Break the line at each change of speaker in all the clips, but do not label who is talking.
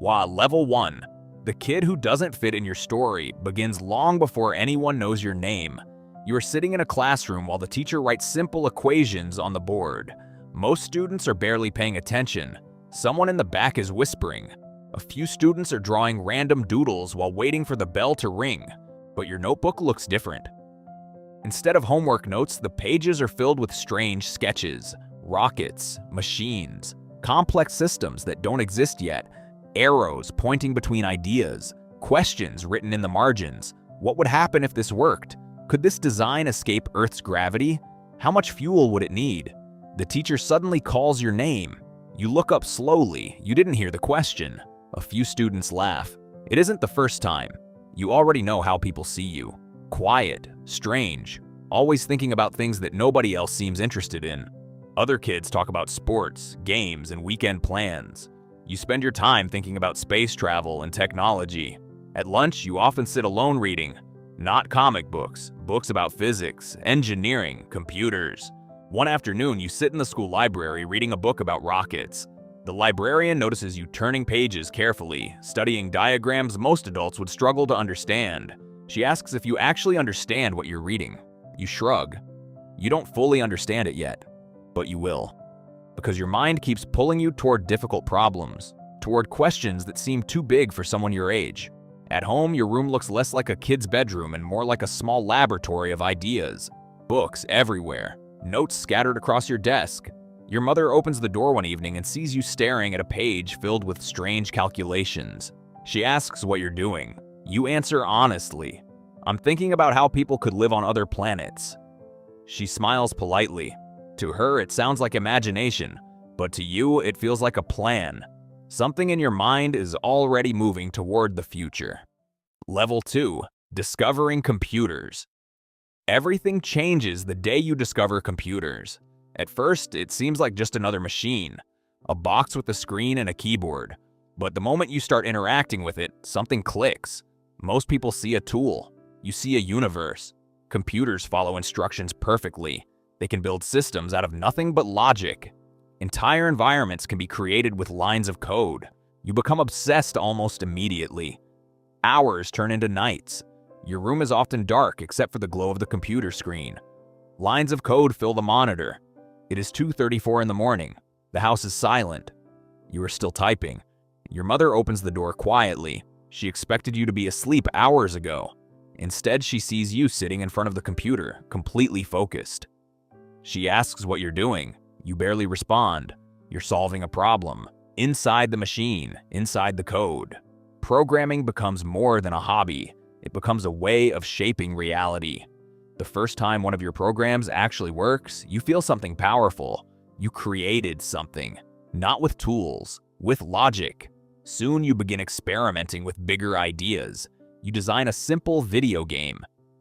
Level 1. The kid who doesn't fit in your story begins long before anyone knows your name. You are sitting in a classroom while the teacher writes simple equations on the board. Most students are barely paying attention. Someone in the back is whispering. A few students are drawing random doodles while waiting for the bell to ring. But your notebook looks different. Instead of homework notes, the pages are filled with strange sketches, rockets, machines, complex systems that don't exist yet, arrows pointing between ideas, questions written in the margins. What would happen if this worked? Could this design escape Earth's gravity? How much fuel would it need? The teacher suddenly calls your name. You look up slowly. You didn't hear the question. A few students laugh. It isn't the first time. You already know how people see you. Quiet, strange, always thinking about things that nobody else seems interested in. Other kids talk about sports, games, and weekend plans. You spend your time thinking about space travel and technology. At lunch, you often sit alone reading. Not comic books, books about physics, engineering, computers. One afternoon, you sit in the school library reading a book about rockets. The librarian notices you turning pages carefully, studying diagrams most adults would struggle to understand. She asks if you actually understand what you're reading. You shrug. You don't fully understand it yet, but you will. Because your mind keeps pulling you toward difficult problems, toward questions that seem too big for someone your age. At home, your room looks less like a kid's bedroom and more like a small laboratory of ideas. Books everywhere, notes scattered across your desk. Your mother opens the door one evening and sees you staring at a page filled with strange calculations. She asks what you're doing. You answer honestly. I'm thinking about how people could live on other planets. She smiles politely. To her, it sounds like imagination, but to you, it feels like a plan. Something in your mind is already moving toward the future. Level 2. Discovering computers. Everything changes the day you discover computers. At first, it seems like just another machine, a box with a screen and a keyboard. But the moment you start interacting with it, something clicks. Most people see a tool. You see a universe. Computers follow instructions perfectly. They can build systems out of nothing but logic. Entire environments can be created with lines of code. You become obsessed almost immediately. Hours turn into nights. Your room is often dark except for the glow of the computer screen. Lines of code fill the monitor. It is 2:34 in the morning. The house is silent. You are still typing. Your mother opens the door quietly. She expected you to be asleep hours ago. Instead, she sees you sitting in front of the computer, completely focused. She asks what you're doing. You barely respond. You're solving a problem. Inside the machine, inside the code. Programming becomes more than a hobby. It becomes a way of shaping reality. The first time one of your programs actually works, you feel something powerful. You created something. Not with tools, with logic. Soon you begin experimenting with bigger ideas. You design a simple video game.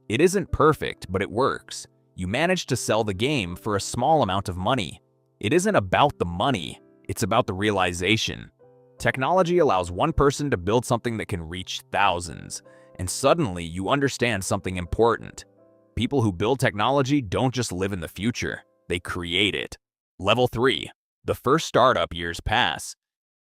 It isn't perfect, but it works. You manage to sell the game for a small amount of money. It isn't about the money, it's about the realization. Technology allows one person to build something that can reach thousands, and suddenly you understand something important. People who build technology don't just live in the future, they create it. Level 3. The first startup years pass.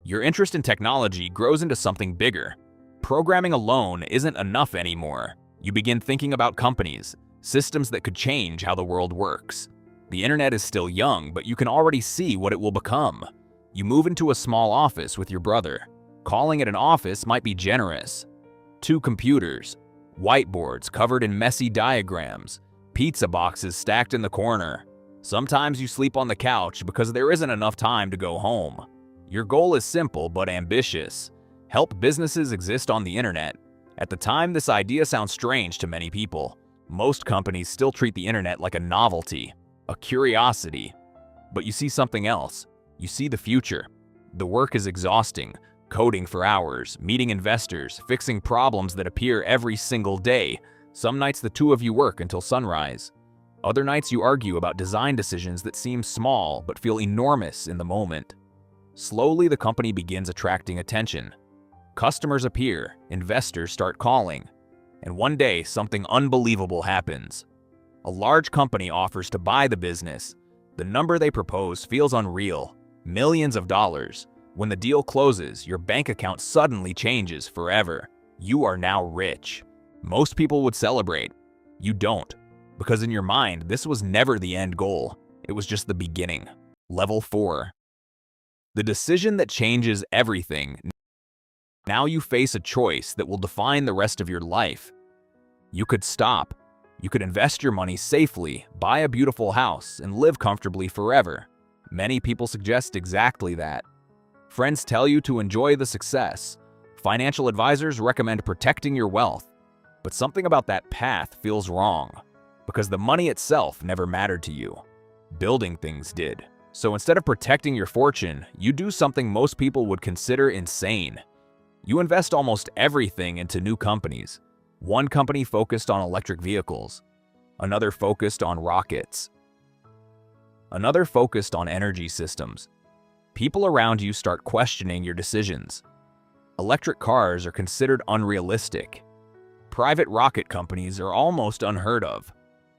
Your interest in technology grows into something bigger. Programming alone isn't enough anymore. You begin thinking about companies, systems that could change how the world works. The internet is still young, but you can already see what it will become. You move into a small office with your brother. Calling it an office might be generous. 2 computers, whiteboards covered in messy diagrams, pizza boxes stacked in the corner. Sometimes you sleep on the couch because there isn't enough time to go home. Your goal is simple but ambitious. Help businesses exist on the internet. At the time, this idea sounds strange to many people. Most companies still treat the internet like a novelty, a curiosity. But you see something else. You see the future. The work is exhausting, coding for hours, meeting investors, fixing problems that appear every single day. Some nights the two of you work until sunrise. Other nights you argue about design decisions that seem small but feel enormous in the moment. Slowly the company begins attracting attention. Customers appear, investors start calling. And one day, something unbelievable happens. A large company offers to buy the business. The number they propose feels unreal. Millions of dollars. When the deal closes, your bank account suddenly changes forever. You are now rich. Most people would celebrate. You don't. Because in your mind, this was never the end goal. It was just the beginning. Level 4. The decision that changes everything. Now you face a choice that will define the rest of your life. You could stop. You could invest your money safely, buy a beautiful house, and live comfortably forever. Many people suggest exactly that. Friends tell you to enjoy the success. Financial advisors recommend protecting your wealth. But something about that path feels wrong, because the money itself never mattered to you. Building things did. So instead of protecting your fortune, you do something most people would consider insane. You invest almost everything into new companies. One company focused on electric vehicles, another focused on rockets, another focused on energy systems. People around you start questioning your decisions. Electric cars are considered unrealistic. Private rocket companies are almost unheard of.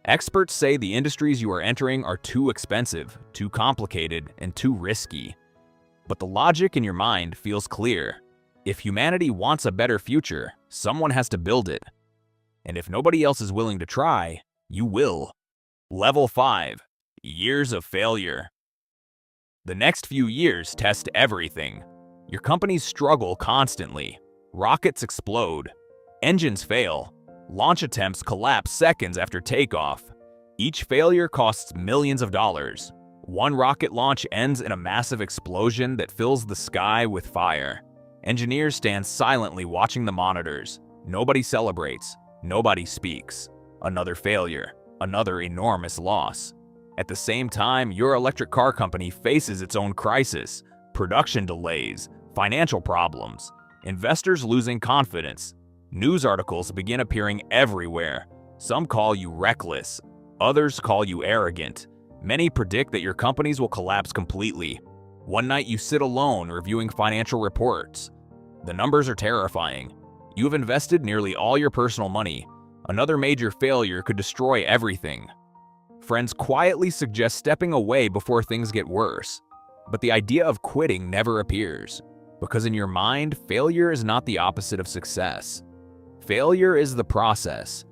Experts say the industries you are entering are too expensive, too complicated, and too risky. But the logic in your mind feels clear. If humanity wants a better future, someone has to build it. And if nobody else is willing to try, you will. Level 5. Years of failure. The next few years test everything. Your companies struggle constantly. Rockets explode. Engines fail. Launch attempts collapse seconds after takeoff. Each failure costs millions of dollars. One rocket launch ends in a massive explosion that fills the sky with fire. Engineers stand silently watching the monitors. Nobody celebrates. Nobody speaks. Another failure. Another enormous loss. At the same time, your electric car company faces its own crisis. Production delays. Financial problems. Investors losing confidence. News articles begin appearing everywhere. Some call you reckless. Others call you arrogant. Many predict that your companies will collapse completely. One night you sit alone reviewing financial reports. The numbers are terrifying. You have invested nearly all your personal money. Another major failure could destroy everything. Friends quietly suggest stepping away before things get worse. But the idea of quitting never appears. Because in your mind, failure is not the opposite of success. Failure is the process.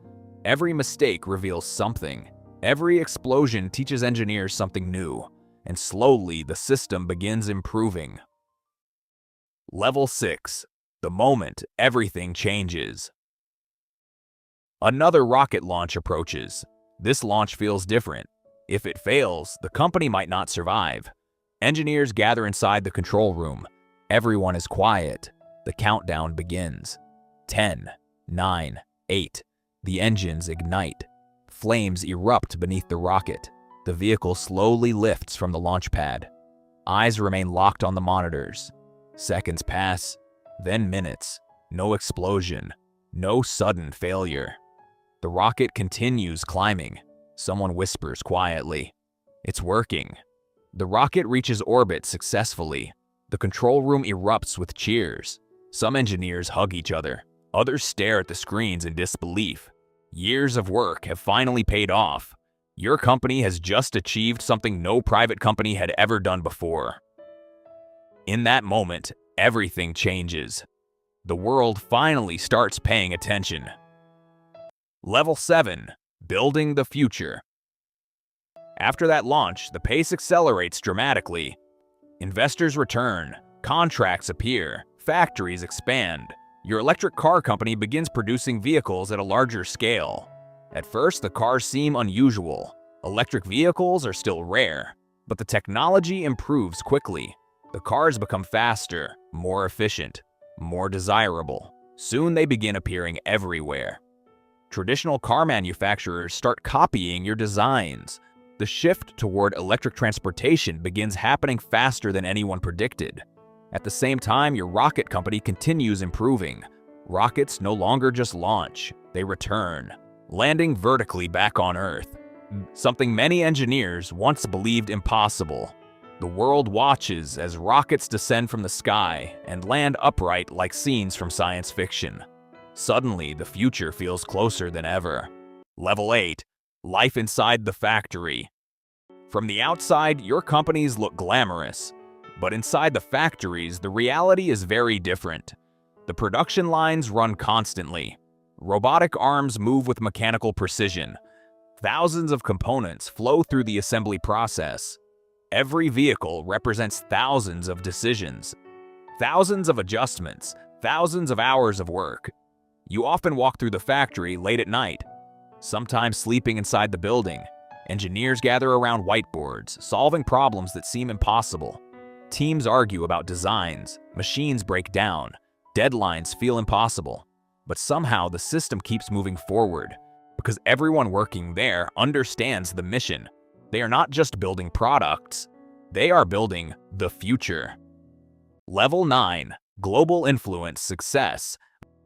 Every mistake reveals something. Every explosion teaches engineers something new. And slowly, the system begins improving. Level 6. The moment everything changes. Another rocket launch approaches. This launch feels different. If it fails, the company might not survive. Engineers gather inside the control room. Everyone is quiet. The countdown begins. 10, 9, 8. The engines ignite. Flames erupt beneath the rocket. The vehicle slowly lifts from the launch pad. Eyes remain locked on the monitors. Seconds pass, then minutes. No explosion. No sudden failure. The rocket continues climbing. Someone whispers quietly, "It's working." The rocket reaches orbit successfully. The control room erupts with cheers. Some engineers hug each other. Others stare at the screens in disbelief. Years of work have finally paid off. Your company has just achieved something no private company had ever done before. In that moment, everything changes. The world finally starts paying attention. Level 7. Building the future. After that launch, the pace accelerates dramatically. Investors return, contracts appear, factories expand. Your electric car company begins producing vehicles at a larger scale. At first, the cars seem unusual. Electric vehicles are still rare, but the technology improves quickly. The cars become faster, more efficient, more desirable. Soon they begin appearing everywhere. Traditional car manufacturers start copying your designs. The shift toward electric transportation begins happening faster than anyone predicted. At the same time, your rocket company continues improving. Rockets no longer just launch, they return, landing vertically back on Earth. Something many engineers once believed impossible. The world watches as rockets descend from the sky and land upright like scenes from science fiction. Suddenly, the future feels closer than ever. Level 8. Life inside the factory. From the outside, your companies look glamorous. But inside the factories, the reality is very different. The production lines run constantly. Robotic arms move with mechanical precision. Thousands of components flow through the assembly process. Every vehicle represents thousands of decisions, thousands of adjustments, thousands of hours of work. You often walk through the factory late at night, sometimes sleeping inside the building. Engineers gather around whiteboards, solving problems that seem impossible. Teams argue about designs, machines break down, deadlines feel impossible. But somehow the system keeps moving forward, because everyone working there understands the mission. They are not just building products, they are building the future. Level 9, Global Influence Success,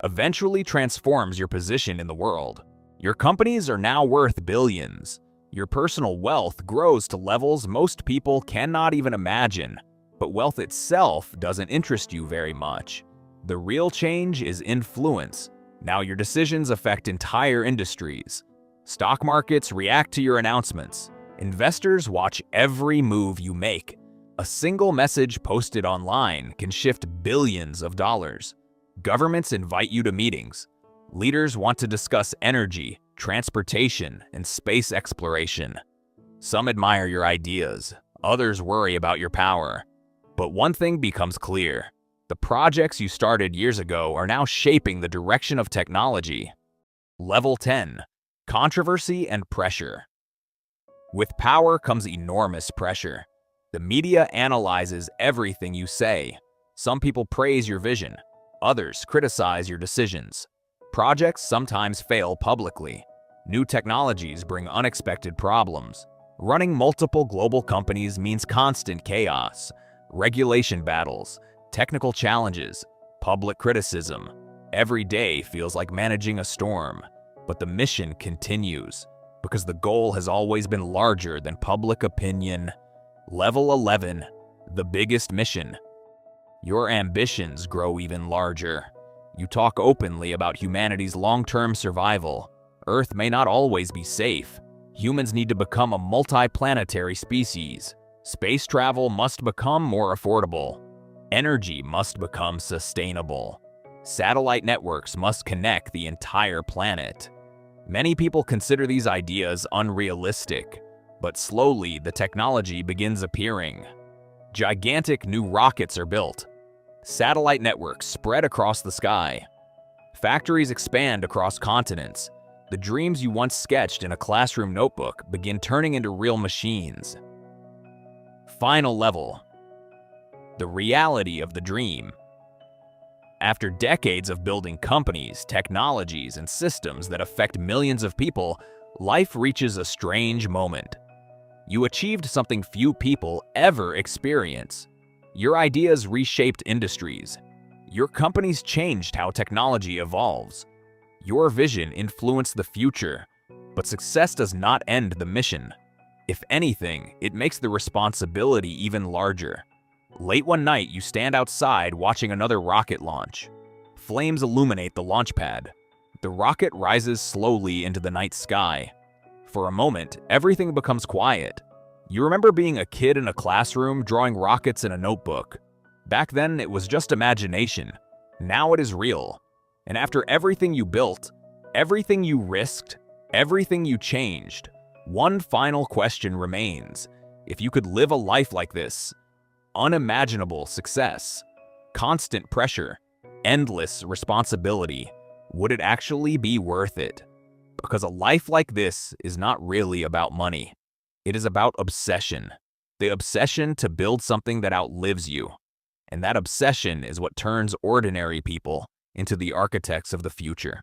eventually transforms your position in the world. Your companies are now worth billions. Your personal wealth grows to levels most people cannot even imagine. But wealth itself doesn't interest you very much. The real change is influence. Now your decisions affect entire industries. Stock markets react to your announcements. Investors watch every move you make. A single message posted online can shift billions of dollars. Governments invite you to meetings. Leaders want to discuss energy, transportation, and space exploration. Some admire your ideas. Others worry about your power. But one thing becomes clear. The projects you started years ago are now shaping the direction of technology. Level 10, Controversy and Pressure. With power comes enormous pressure. The media analyzes everything you say. Some people praise your vision. Others criticize your decisions. Projects sometimes fail publicly. New technologies bring unexpected problems. Running multiple global companies means constant chaos. Regulation battles, technical challenges, public criticism. Every day feels like managing a storm, but the mission continues because the goal has always been larger than public opinion. Level 11, the biggest mission. Your ambitions grow even larger. You talk openly about humanity's long-term survival. Earth may not always be safe. Humans need to become a multi-planetary species. Space travel must become more affordable. Energy must become sustainable. Satellite networks must connect the entire planet. Many people consider these ideas unrealistic, but slowly the technology begins appearing. Gigantic new rockets are built. Satellite networks spread across the sky. Factories expand across continents. The dreams you once sketched in a classroom notebook begin turning into real machines. Final level, the reality of the dream. After decades of building companies, technologies, and systems that affect millions of people, life reaches a strange moment. You achieved something few people ever experience. Your ideas reshaped industries. Your companies changed how technology evolves. Your vision influenced the future, but success does not end the mission. If anything, it makes the responsibility even larger. Late one night, you stand outside watching another rocket launch. Flames illuminate the launch pad. The rocket rises slowly into the night sky. For a moment, everything becomes quiet. You remember being a kid in a classroom drawing rockets in a notebook. Back then, it was just imagination. Now it is real. And after everything you built, everything you risked, everything you changed, one final question remains. If you could live a life like this, unimaginable success, constant pressure, endless responsibility, would it actually be worth it? Because a life like this is not really about money. It is about obsession. The obsession to build something that outlives you. And that obsession is what turns ordinary people into the architects of the future.